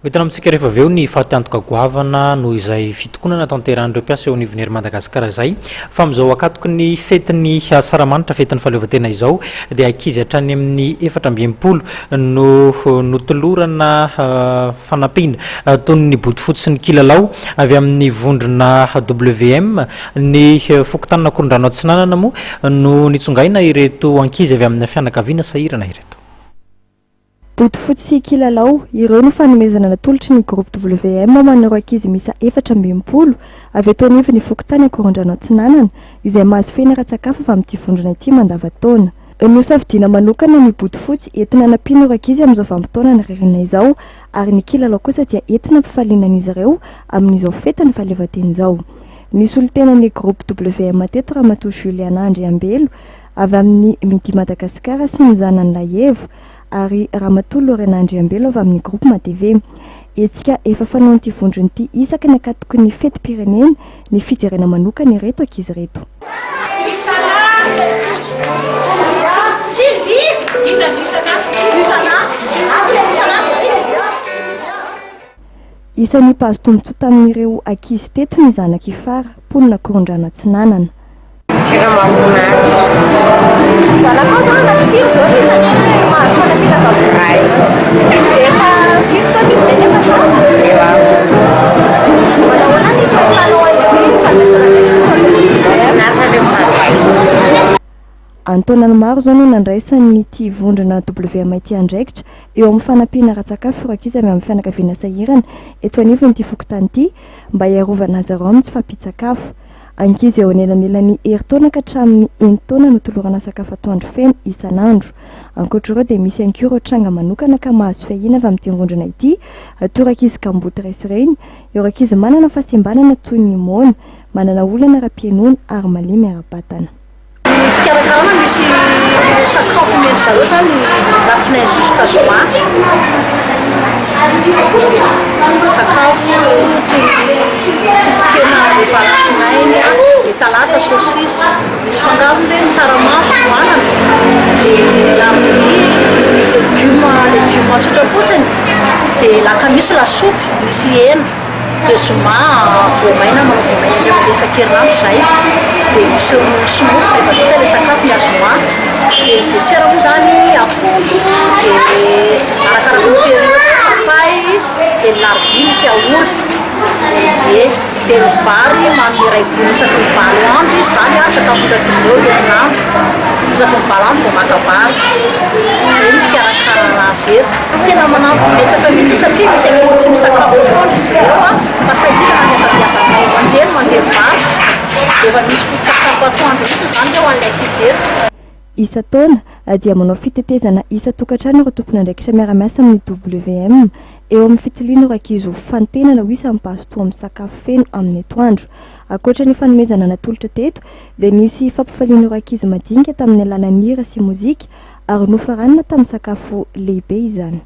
Hoentina amintsika rehefa avy eo ny fahatiantoka goavana noho izay fitokonana tanteran'ireo mpiasa eo anivon'ny Madagasikara izay fa amin'izao akatoky ny fetin'ny Saramanitra fetin'ny fahaleovantena izao dia ankizy hatrany amin'ny 4 no tolorana fanampiana toy ny bodofotsy sy ny kilalao avy amin'ny vondrona WM ny fokontany Korondrano Atsinanana moa no nitsongaina ireto ankizy avy amin'ny fianakaviana sahirana ireto. Bodofotsy sy kilalao ireo no fanomezana natolotry ny groupe WM manao ankizy misa 420 avy eto anivon'ny fokontany Korondrano Atsinanana izay mahazo fianara-tsakafo avy amin'ity vondrona ity mandavan-taona. Nosafidiana manokana ny bodofotsy entina hanampiana ireo ankizy amin'izao vanim-potoana ny ririnina izao ary ny kilalao kosa dia entina ampifalianan'izy ireo amin'izao fetany fahaleovantena izao. Nisy olo-tenan'ny groupe WM teto Ramatoa Juliana Andriambelo avy amin'ny Midi Madagasikara sy ny zanany Lahevo ary Ramatoa Lorena Andriambelo avy amin'ny groupe MATV. Etsika efa fanao ity vondrona ity isaka ny akatoky ny fetim-pirenena ny fijerena manokana ireto ankizy ireto. Isan'ny mpahazo tombotsoa tamin'ireo ankizy teto ny zanaka Ifara mponina Korondrano Atsinanana. Antonany maro zao no nandraisany ity vondrona WM ity andraikitra eo amin'ny fanampiana ratsakafo ireo ankizy avy amin'ny fianakaviana sahirana eto anivon'ity fokontany ity mba hiarovana azy ireo amin'ny tsy fahampian-tsakafo. Ankizy eo anelanelany herintaona ka hatramin'ny 1 taona no tolorana sakafo atoandro feno isan'andro. Ankoatra ireo dia misy ankory ireo tranga manokana ka mahazo fiahiana avy amin'ity vondrona ity atoro ankizy Kamboty Resy ireny, ireo ankizy manana fahasembanana toy ny mona, manana olana ara-pianoana ary malemy ara-batana. Fikarakarana misy sakafo mety zareo zany latsinainy jusqu'à zoma. Sakafo totokena rehefa latsinainy dia talata saucisse misy fangarony ireny tsaramaso hoanana dia amin'ny legioma tsotra fotsiny dia lakamisy lasopy misy hena dia zoma voamaina manao voamaina ilay mandesan-kerinandro zay dia misy smoothie rehefa vita ilay sakafo ny azoma dia ny dessert moa zany akondro dia arakaraka ny perina papay dia larbi misy yaourt dia ny vary manome ray gony isaky ny 20 andro izy zany sakafo ndrakizy ireo herinandro isaky ny 20 andro vao maka vary zay ny fikarakarana azy eto. Tena manampy betsaka mihitsy satria misy ankizy tsy misakafo atoandro izy ireo fa sahirana ny atabiasa mandeha vary dia efa misy foto-tsakafo atoandro mihitsy zany dia ho an'ilay ankizy eto. Isa-taona dia manao fitetezana isa-tokantrano ireo tompon'andraikitra miara-miasa amin'ny WM eo amin'ny fitiliana ireo ankizy ho fantenana ho isan'ny mpahazo toa amin'ny sakafo feno amin'ny atoandro. Ankoatra ny fanomezana natolotra teto dia nisy fampifaliana ireo ankizy madinika tamin'ny alalan'ny hira sy mozika ary nofaranina tamin'ny sakafo lehibe izany.